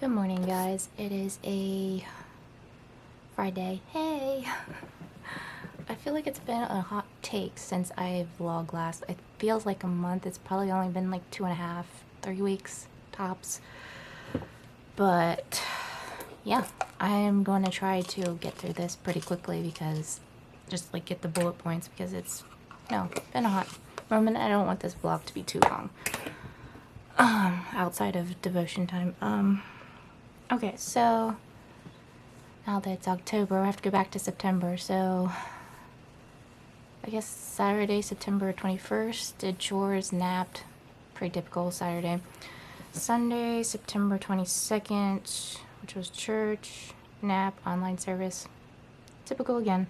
Good morning, guys. It is a Friday. Hey! I feel like it's been a hot take since I vlogged last. It feels like a month. It's probably only been like 2.5, 3 weeks tops. But yeah, I am going to try to get through this pretty quickly because just like get the bullet points because it's, been a hot moment. I don't want this vlog to be too long. Outside of devotion time. Okay, so now that it's October, I have to go back to September, so I guess Saturday, September 21st, did chores, napped, pretty typical Saturday. Sunday, September 22nd, which was church, nap, online service, typical again.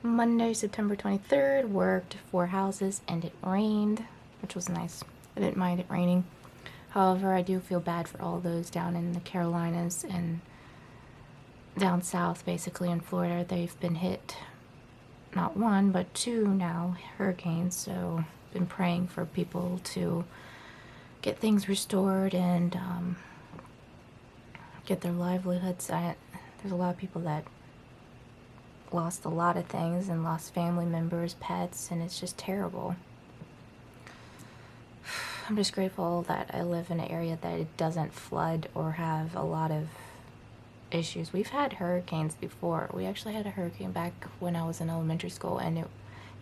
Monday, September 23rd, worked 4 houses, and it rained, which was nice. I didn't mind it raining. However, I do feel bad for all those down in the Carolinas and down south, basically in Florida. They've been hit, not 1, but 2 now, hurricanes. So, been praying for people to get things restored and get their livelihoods. There's a lot of people that lost a lot of things and lost family members, pets, and it's just terrible. I'm just grateful that I live in an area that it doesn't flood or have a lot of issues. We've had hurricanes before. We actually had a hurricane back when I was in elementary school, and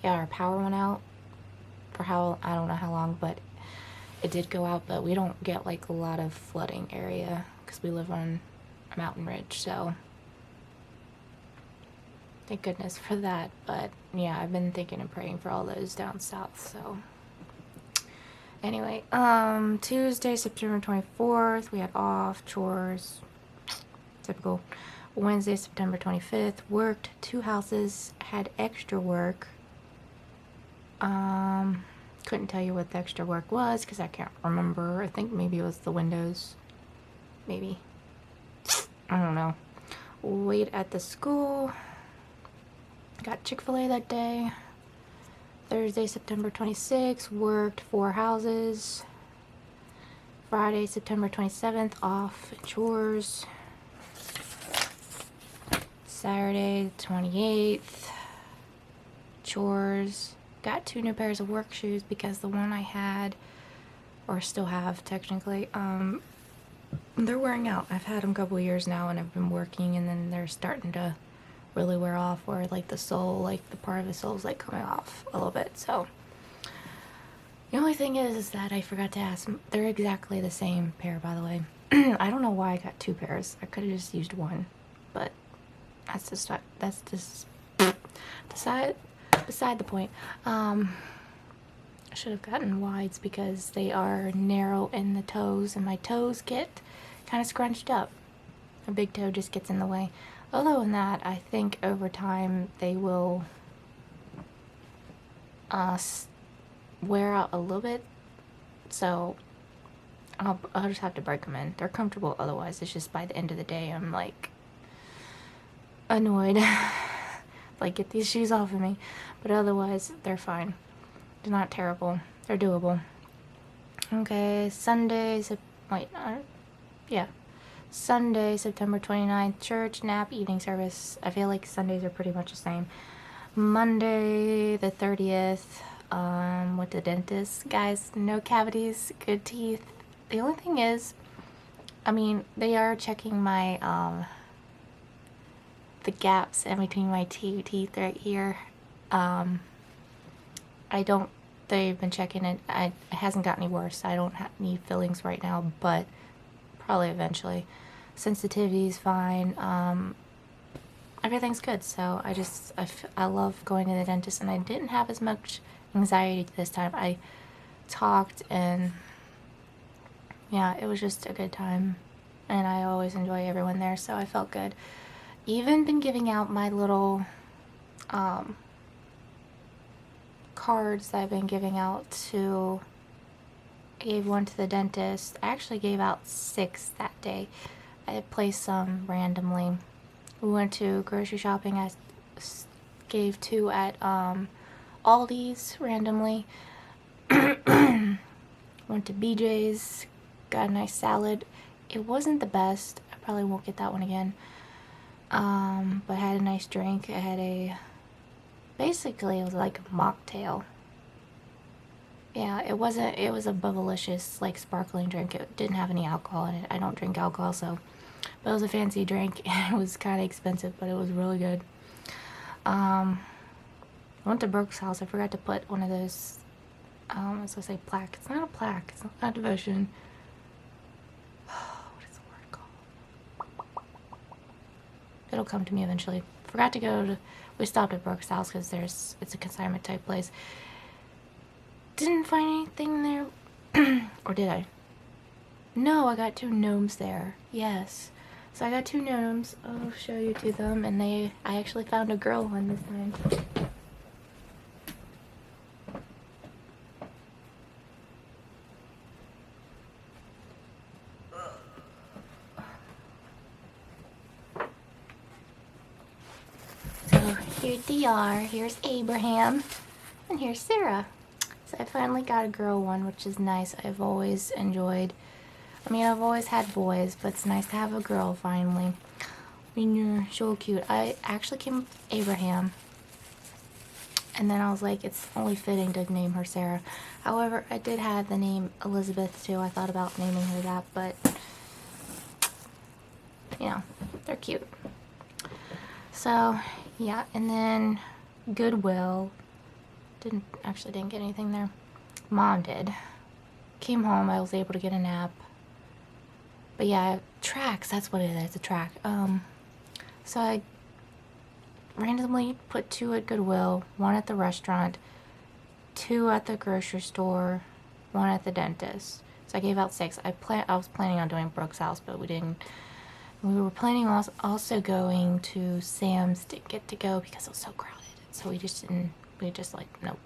our power went out for I don't know how long, but it did go out. But we don't get like a lot of flooding area because we live on a mountain ridge, so thank goodness for that. But yeah, I've been thinking and praying for all those down south, so anyway, Tuesday, September 24th, we had off, chores, typical. Wednesday, September 25th, worked 2 houses, had extra work. Couldn't tell you what the extra work was because I can't remember. I think maybe it was the windows. Maybe. I don't know. Wait at the school. Got Chick-fil-A that day. Thursday, September 26th, worked 4 houses. Friday, September 27th, off, chores. Saturday, 28th, chores. Got 2 new pairs of work shoes because the one I had, or still have technically, they're wearing out. I've had them a couple years now and I've been working, and then they're starting to really wear off, where like the sole, like the part of the sole is like coming off a little bit. So the only thing is that I forgot to ask, they're exactly the same pair, by the way. I don't know why I got 2 pairs. I could have just used 1, but that's just beside the point. I should have gotten wides because they are narrow in the toes, and my toes get kind of scrunched up. A big toe just gets in the way. Other than that, I think over time they will wear out a little bit, so I'll just have to break them in. They're comfortable otherwise. It's just by the end of the day I'm like annoyed. Like, get these shoes off of me. But otherwise they're fine. They're not terrible. They're doable. Okay, Sunday, Sunday, September 29th, church, nap, evening service. I feel like Sundays are pretty much the same. Monday, the 30th, went to the dentist. Guys, no cavities, good teeth. The only thing is, I mean, they are checking my, the gaps in between my 2 teeth right here. They've been checking it. It hasn't got any worse. I don't need fillings right now, but probably eventually. Sensitivity's fine. Everything's good. So I love going to the dentist, and I didn't have as much anxiety this time. I talked, and yeah, it was just a good time, and I always enjoy everyone there, so I felt good. Even been giving out my little cards that I've been giving out to. I gave 1 to the dentist. I actually gave out 6 that day. I placed some randomly. We went to grocery shopping. I gave 2 at Aldi's randomly. Went to BJ's, got a nice salad. It wasn't the best. I probably won't get that one again. But I had a nice drink. I had basically it was like a mocktail. Yeah, it was a bubblicious, like, sparkling drink. It didn't have any alcohol in it. I don't drink alcohol, so, but it was a fancy drink, and it was kind of expensive, but it was really good. I went to Brooke's house. I forgot to put one of those, I was gonna say plaque. It's not a plaque. It's not devotion. What is the word called? It'll come to me eventually. Forgot to we stopped at Brooke's house because it's a consignment type place. Didn't find anything there. Or did I? No, I got 2 gnomes there. Yes. So I got 2 gnomes. I'll show you to them. And I actually found a girl one this time. So here they are. Here's Abraham. And here's Sarah. So I finally got a girl one, which is nice. I've always enjoyed, I mean, I've always had boys, but it's nice to have a girl finally. I mean, you're so cute. I actually came up with Abraham, and then I was like, it's only fitting to name her Sarah. However, I did have the name Elizabeth too. I thought about naming her that, but, you know, they're cute. So, yeah, and then Goodwill. Didn't get anything there. Mom did. Came home, I was able to get a nap. But yeah, tracks, that's what it is, a track. So I randomly put 2 at Goodwill, 1 at the restaurant, 2 at the grocery store, 1 at the dentist. So I gave out 6. I was planning on doing Brooke's house, but we didn't. We were planning on also going to Sam's. Didn't get to go because it was so crowded. So we just didn't. We just like, nope.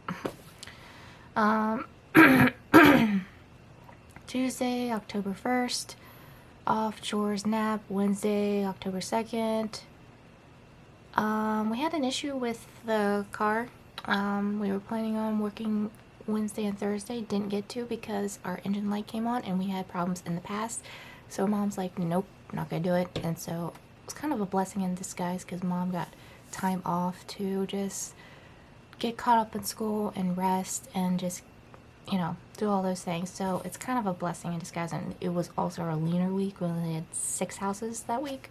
Tuesday, October 1st, off chores nap. Wednesday, October 2nd. We had an issue with the car. We were planning on working Wednesday and Thursday. Didn't get to because our engine light came on and we had problems in the past. So Mom's like, nope, not gonna do it. And so it was kind of a blessing in disguise because Mom got time off to just get caught up in school and rest and just, you know, do all those things. So it's kind of a blessing in disguise. And it was also a leaner week. We only had 6 houses that week.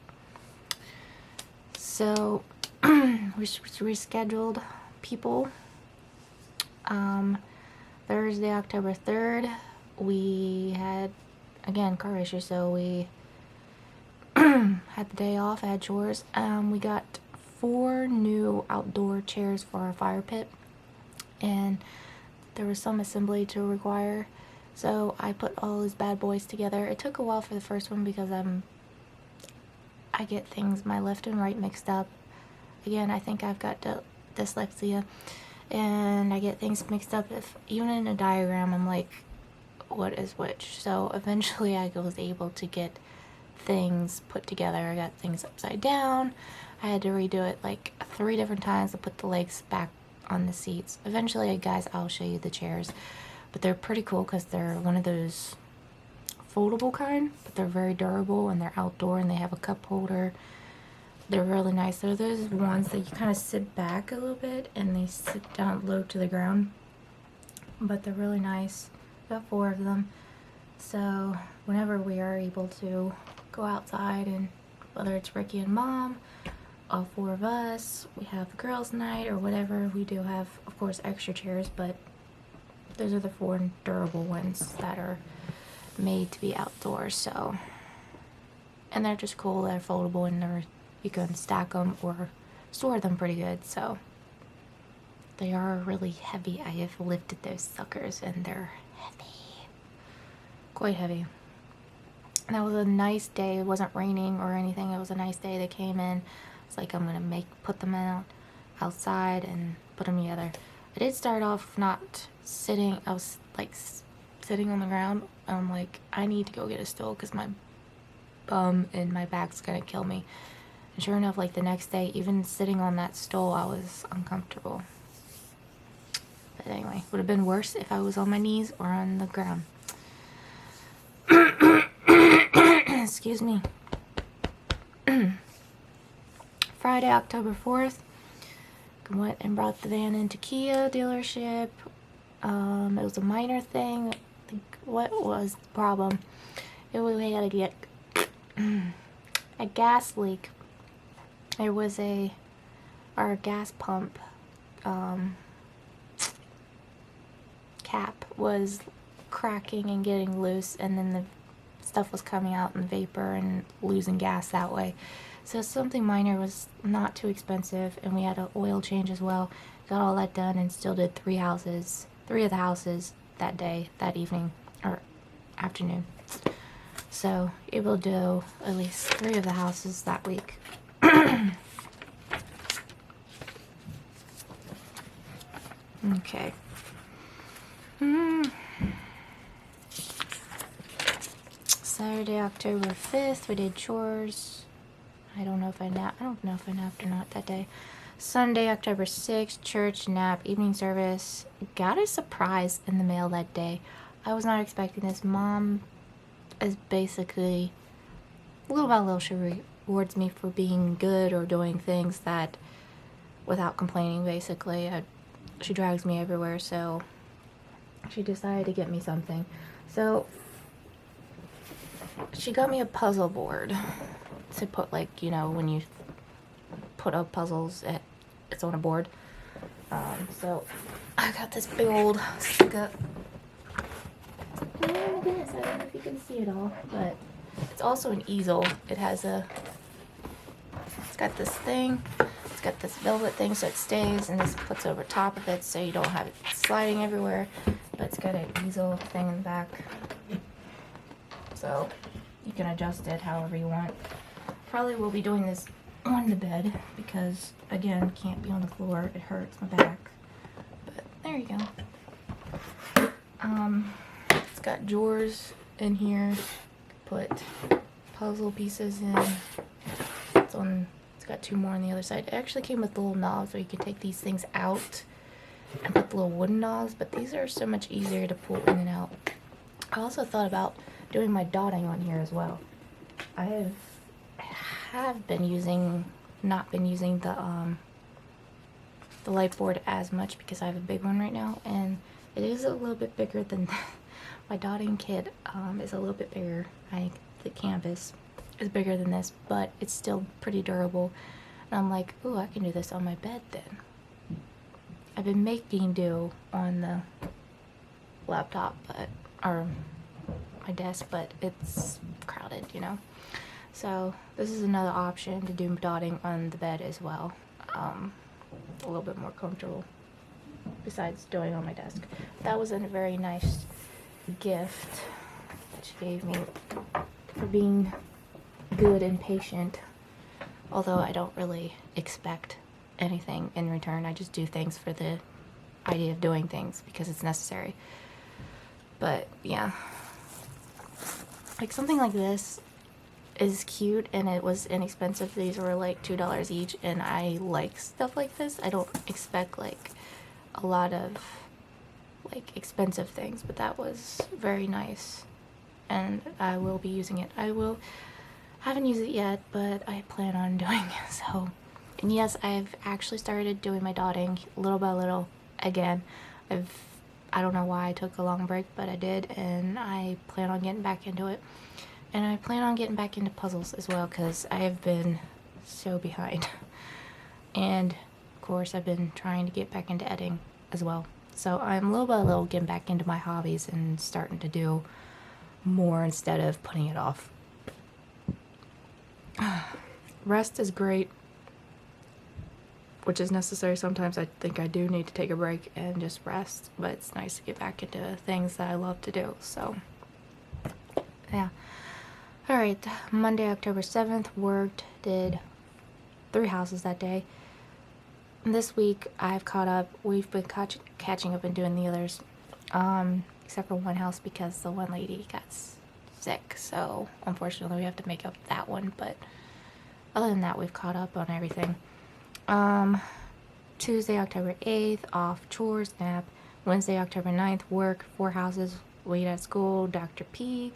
So we rescheduled people. Thursday, October 3rd, we had, again, car issue, so we had the day off. I had chores. We got 4 new outdoor chairs for our fire pit, and there was some assembly to require, so I put all those bad boys together. It took a while for the first one because I get things, my left and right, mixed up. Again, I think I've got dyslexia, and I get things mixed up. If even in a diagram, I'm like, what is which? So eventually I was able to get things put together. I got things upside down. I had to redo it like 3 different times to put the legs back on the seats. Eventually, guys, I'll show you the chairs, but they're pretty cool because they're one of those foldable kind, but they're very durable and they're outdoor and they have a cup holder. They're really nice. They're those ones that you kind of sit back a little bit and they sit down low to the ground, but they're really nice. Got 4 of them. So whenever we are able to go outside, and whether it's Ricky and Mom, all 4 of us, we have girls' night or whatever, we do have, of course, extra chairs, but those are the 4 durable ones that are made to be outdoors. So, and they're just cool. They're foldable and you can stack them or store them pretty good. So they are really heavy. I have lifted those suckers and they're heavy, quite heavy. And that was a nice day. It wasn't raining or anything. It was a nice day. They came in. It's like, I'm gonna put them outside and put them together. I did start off not sitting. I was like sitting on the ground. I'm like, I need to go get a stool because my bum and my back's gonna kill me. And sure enough, like the next day, even sitting on that stool, I was uncomfortable. But anyway, would have been worse if I was on my knees or on the ground. excuse me. Friday, October 4th, went and brought the van into Kia dealership. It was a minor thing. I think, what was the problem? We had to get a gas leak. There was our gas pump cap was cracking and getting loose, and then the stuff was coming out in vapor and losing gas that way. So something minor, was not too expensive, and we had an oil change as well. Got all that done and still did 3 of the houses that day, that evening, or afternoon. So able to do at least 3 of the houses that week. Okay. Saturday, October 5th, we did chores. I don't know if I napped or not that day. Sunday, October 6th, church, nap, evening service. Got a surprise in the mail that day. I was not expecting this. Mom is basically, little by little, she rewards me for being good or doing things that, without complaining, basically. She drags me everywhere, so she decided to get me something. So she got me a puzzle board to put, like, you know, when you put up puzzles, it's on a board. So I got this big old stick-up. Oh my goodness, I don't know if you can see it all, but it's also an easel. It's got this thing. It's got this velvet thing so it stays, and this puts over top of it so you don't have it sliding everywhere. But it's got an easel thing in the back, so you can adjust it however you want. Probably will be doing this on the bed because, again, can't be on the floor. It hurts my back. But there you go. It's got drawers in here. Put puzzle pieces in. It's got 2 more on the other side. It actually came with little knobs where you can take these things out and put the little wooden knobs, but these are so much easier to pull in and out. I also thought about doing my dotting on here as well. I have not been using the light board as much because I have a big one right now, and it is a little bit bigger than my dotting kit. Is a little bit bigger. The canvas is bigger than this, but it's still pretty durable. And I'm like, ooh, I can do this on my bed then. I've been making do on the laptop, or my desk, but it's crowded, you know. So this is another option to do dotting on the bed as well. A little bit more comfortable besides doing on my desk. That was a very nice gift that she gave me for being good and patient, although I don't really expect anything in return. I just do things for the idea of doing things because it's necessary. But yeah, like something like this is cute and it was inexpensive. These were like $2 each, and I like stuff like this. I don't expect like a lot of like expensive things, but that was very nice and I will be using it. Haven't used it yet, but I plan on doing it. So, and yes, I've actually started doing my dotting little by little again. I don't know why I took a long break, but I did, and I plan on getting back into it. And I plan on getting back into puzzles as well because I have been so behind. And of course, I've been trying to get back into editing as well. So I'm little by little getting back into my hobbies and starting to do more instead of putting it off. Rest is great, which is necessary. Sometimes I think I do need to take a break and just rest, but it's nice to get back into things that I love to do. So yeah. Alright, Monday, October 7th, worked, did 3 houses that day. This week I've caught up. We've been catching up and doing the others, except for one house because the one lady got sick, so unfortunately we have to make up that one. But other than that, we've caught up on everything. Tuesday, October 8th, off, chores, nap. Wednesday, October 9th, work, 4 houses, wait at school, Dr. P.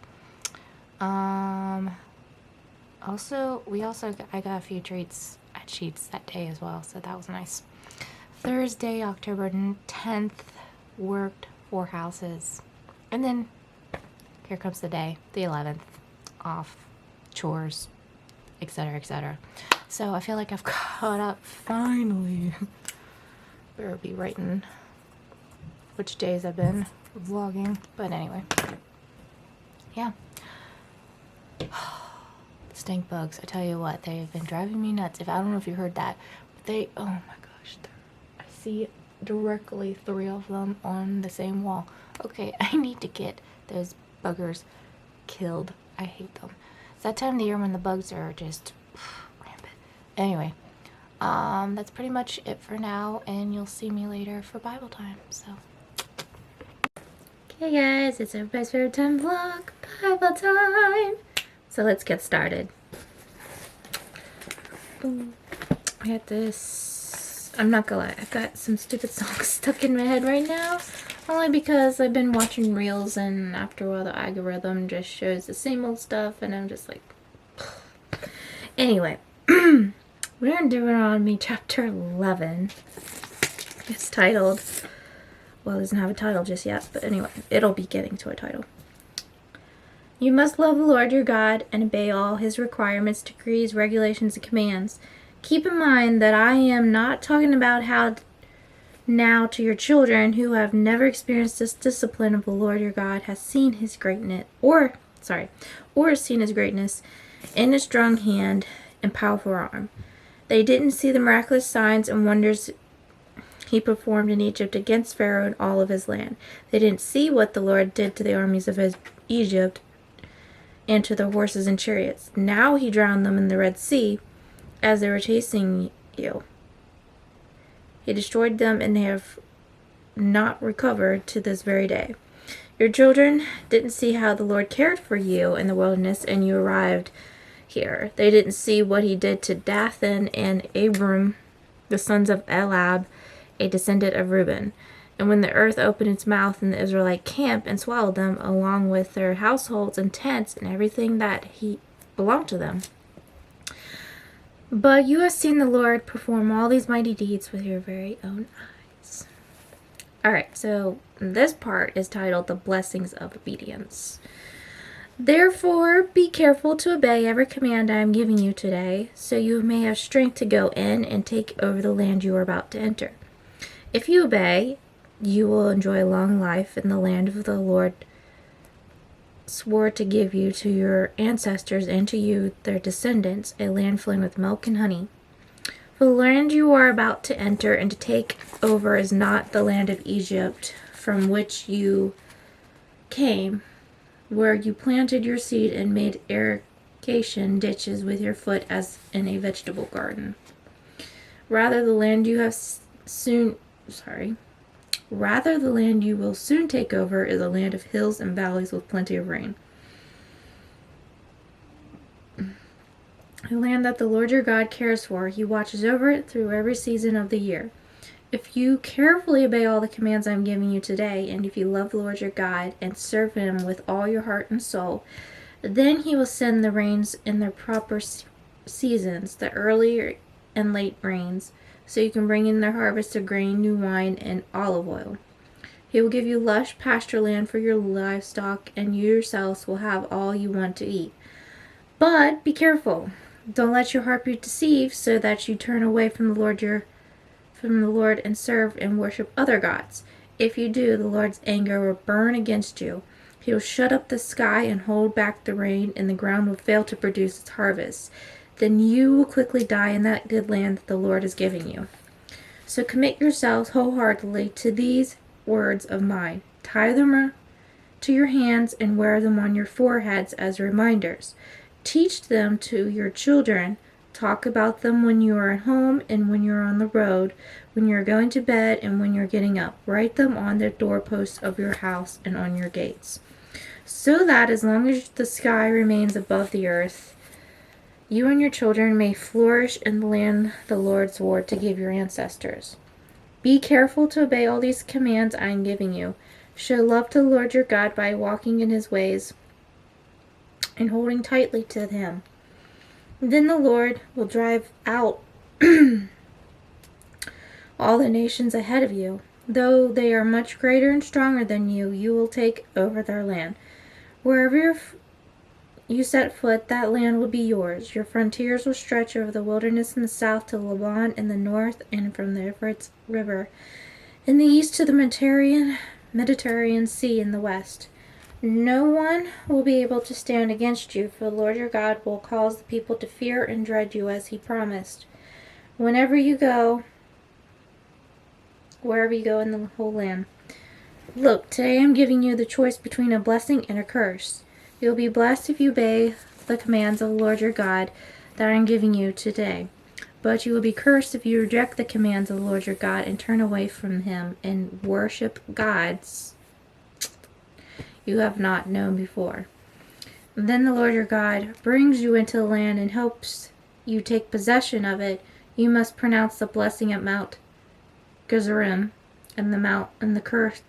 I got a few treats at Sheets that day as well, so that was nice. Thursday, October 10th, worked 4 houses. And then here comes the day, the 11th, off, chores, etc., etc. So I feel like I've caught up finally. Better be writing which days I've been vlogging. But anyway, yeah. Stink bugs, I tell you what, they've been driving me nuts. I don't know if you heard that, but oh my gosh, I see directly 3 of them on the same wall. Okay, I need to get those buggers killed. I hate them. It's that time of the year when the bugs are just rampant. Anyway, that's pretty much it for now, and you'll see me later for Bible time. So, okay guys, it's everybody's favorite time vlog, Bible time. So let's get started. Boom. I got this. I'm not gonna lie, I've got some stupid songs stuck in my head right now. Only because I've been watching reels, and after a while the algorithm just shows the same old stuff, and I'm just like... Anyway, we're in Deuteronomy chapter 11. It's titled... Well, it doesn't have a title just yet, but anyway, it'll be getting to a title. You must love the Lord your God and obey all his requirements, decrees, regulations, and commands. Keep in mind that I am not talking about how now to your children who have never experienced this discipline of the Lord your God has seen his greatness, or seen his greatness in his strong hand and powerful arm. They didn't see the miraculous signs and wonders he performed in Egypt against Pharaoh and all of his land. They didn't see what the Lord did to the armies of Egypt and to their horses and chariots. Now he drowned them in the Red Sea as they were chasing you. He destroyed them, and they have not recovered to this very day. Your children didn't see how the Lord cared for you in the wilderness, and you arrived here. They didn't see what he did to Dathan and Abiram, the sons of Eliab, a descendant of Reuben. And when the earth opened its mouth in the Israelite camp and swallowed them, along with their households and tents and everything that belonged to them. But you have seen the Lord perform all these mighty deeds with your very own eyes. Alright, so this part is titled The Blessings of Obedience. Therefore, be careful to obey every command I am giving you today, so you may have strength to go in and take over the land you are about to enter. If you obey, you will enjoy a long life in the land of the Lord swore to give you to your ancestors and to you, their descendants, a land flowing with milk and honey. For the land you are about to enter and to take over is not the land of Egypt from which you came, where you planted your seed and made irrigation ditches with your foot as in a vegetable garden. Rather, the land you will soon take over is a land of hills and valleys with plenty of rain. A land that the Lord your God cares for. He watches over it through every season of the year. If you carefully obey all the commands I am giving you today, and if you love the Lord your God and serve him with all your heart and soul, then he will send the rains in their proper seasons, the early and late rains, so you can bring in their harvest of grain, new wine, and olive oil. He will give you lush pasture land for your livestock, and you yourselves will have all you want to eat. But be careful. Don't let your heart be deceived so that you turn away from the Lord and serve and worship other gods. If you do, the Lord's anger will burn against you. He will shut up the sky and hold back the rain, and the ground will fail to produce its harvest. Then you will quickly die in that good land that the Lord is giving you. So commit yourselves wholeheartedly to these words of mine. Tie them to your hands and wear them on your foreheads as reminders. Teach them to your children. Talk about them when you are at home and when you are on the road, when you are going to bed and when you are getting up. Write them on the doorposts of your house and on your gates, so that as long as the sky remains above the earth, you and your children may flourish in the land the Lord swore to give your ancestors. Be careful to obey all these commands I am giving you. Show love to the Lord your God by walking in his ways and holding tightly to him. Then the Lord will drive out all the nations ahead of you. Though they are much greater and stronger than you, you will take over their land. Wherever you set foot, that land will be yours. Your frontiers will stretch over the wilderness in the south to Lebanon in the north, and from the Euphrates River in the east to the Mediterranean Sea in the west. No one will be able to stand against you, for the Lord your God will cause the people to fear and dread you as he promised. Wherever you go in the whole land. Look, today I'm giving you the choice between a blessing and a curse. You'll be blessed if you obey the commands of the Lord your God that I'm giving you today. But you will be cursed if you reject the commands of the Lord your God and turn away from him and worship gods you have not known before. Then the Lord your God brings you into the land and helps you take possession of it. You must pronounce the blessing at Mount Gerizim and the curse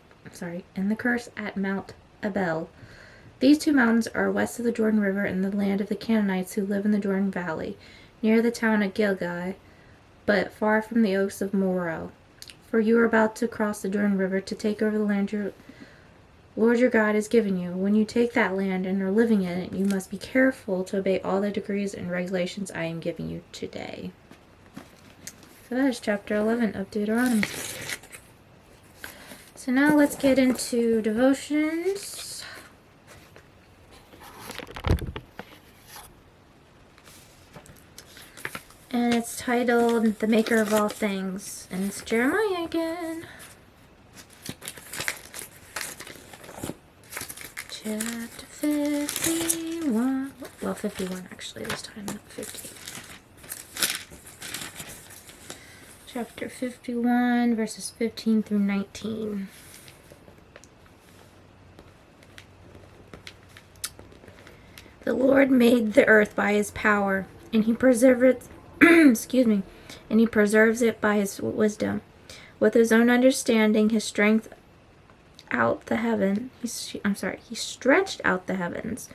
at Mount Abel. These two mountains are west of the Jordan River in the land of the Canaanites who live in the Jordan Valley, near the town of Gilgal, but far from the oaks of Moreh. For you are about to cross the Jordan River to take over the land your Lord your God is giving you. When you take that land and are living in it, you must be careful to obey all the decrees and regulations I am giving you today. So that is chapter 11 of Deuteronomy. So now let's get into devotions. And it's titled The Maker of All Things. And it's Jeremiah again. Chapter 51. Well, 51 actually this time, not 50. Chapter 51, verses 15 through 19. The Lord made the earth by his power, and he preserves it, and he preserves it by his wisdom. With his own understanding, he stretched out the heavens.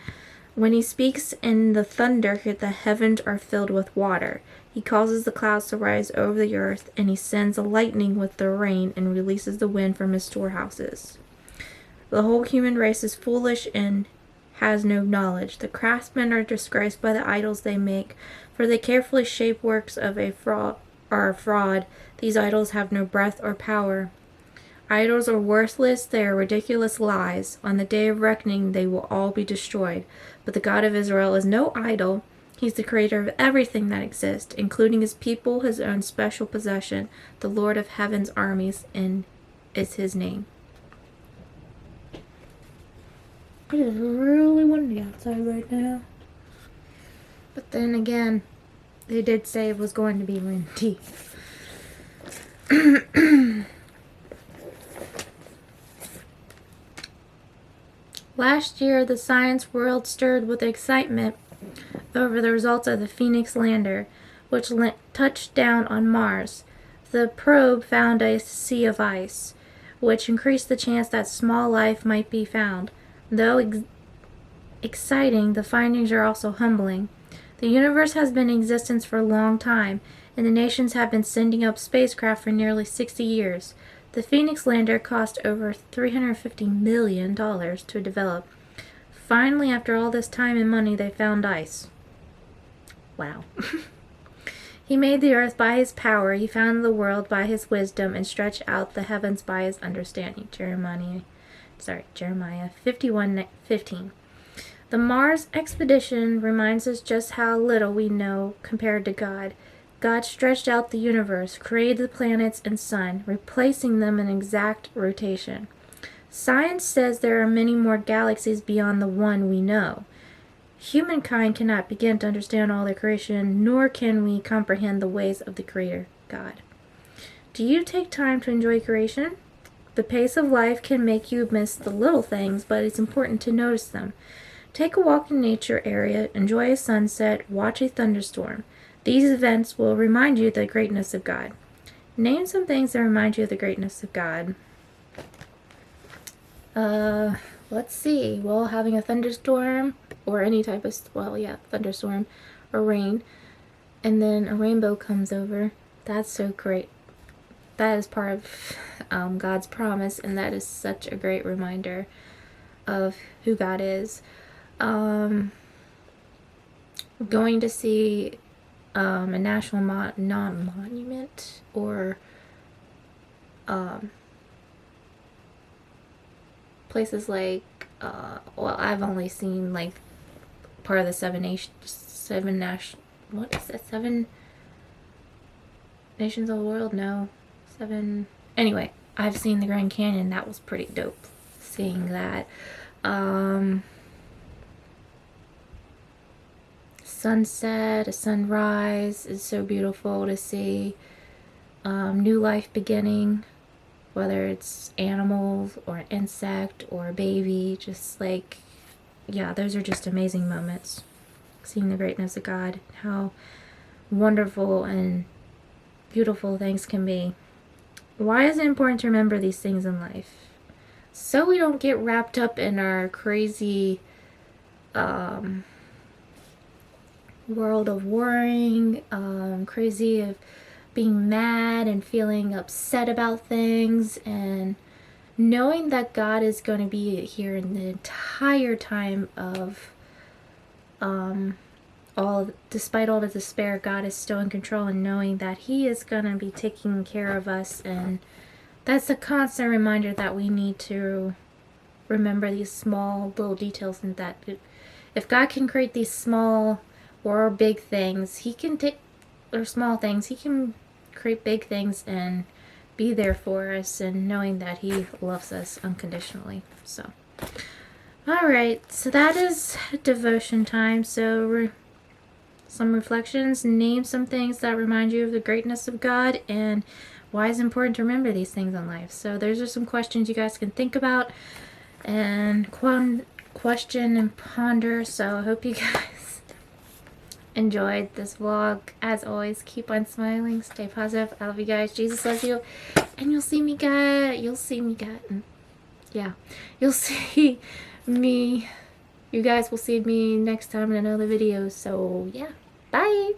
When he speaks in the thunder, the heavens are filled with water. He causes the clouds to rise over the earth, and he sends the lightning with the rain and releases the wind from his storehouses. The whole human race is foolish and has no knowledge. The craftsmen are disgraced by the idols they make, for they carefully shape works of a fraud. These idols have no breath or power. Idols are worthless, they are ridiculous lies. On the day of reckoning they will all be destroyed. But the God of Israel is no idol. He's the creator of everything that exists, including his people, his own special possession. The Lord of heaven's armies is his name. It is really windy outside right now. But then again, they did say it was going to be windy. Last year, the science world stirred with excitement over the results of the Phoenix lander, which touched down on Mars. The probe found a sea of ice, which increased the chance that small life might be found. Though exciting, the findings are also humbling. The universe has been in existence for a long time, and the nations have been sending up spacecraft for nearly 60 years. The Phoenix lander cost over $350 million to develop. Finally, after all this time and money, they found ice. Wow. He made the earth by his power, he founded the world by his wisdom, and stretched out the heavens by his understanding. Jeremiah 51:15. The Mars expedition reminds us just how little we know compared to God. God stretched out the universe, created the planets and sun, replacing them in exact rotation. Science says there are many more galaxies beyond the one we know. Humankind cannot begin to understand all the creation, nor can we comprehend the ways of the Creator, God. Do you take time to enjoy creation? The pace of life can make you miss the little things, but it's important to notice them. Take a walk in nature area, enjoy a sunset, watch a thunderstorm. These events will remind you of the greatness of God. Name some things that remind you of the greatness of God. let's see. Well, having a thunderstorm or any type of, well, yeah, thunderstorm or rain, and then a rainbow comes over. That's so great. That is part of God's promise, and that is such a great reminder of who God is. Going to see a national non-monument or places like, well, I've only seen like part of the seven nations of the world? No, seven. Anyway, I've seen the Grand Canyon. That was pretty dope. Seeing that. Sunset, a sunrise is so beautiful to see. New life beginning, whether it's animals or an insect or a baby, just like, yeah, those are just amazing moments. Seeing the greatness of God, how wonderful and beautiful things can be. Why is it important to remember these things in life? So we don't get wrapped up in our crazy world of worrying, crazy of being mad and feeling upset about things, and knowing that God is going to be here in the entire time of despite all the despair, God is still in control, and knowing that He is going to be taking care of us. And that's a constant reminder that we need to remember these small little details, and that if God can create these small or big things, He can take, or small things, He can create big things and be there for us, and knowing that He loves us unconditionally. So, alright, so that is devotion time. So some reflections, name some things that remind you of the greatness of God, and why it's important to remember these things in life. So those are some questions you guys can think about and question and ponder. So I hope you guys enjoyed this vlog. As always, keep on smiling, stay positive. I love you guys. Jesus loves you, and you'll see me you guys will see me next time in another video. So yeah, bye.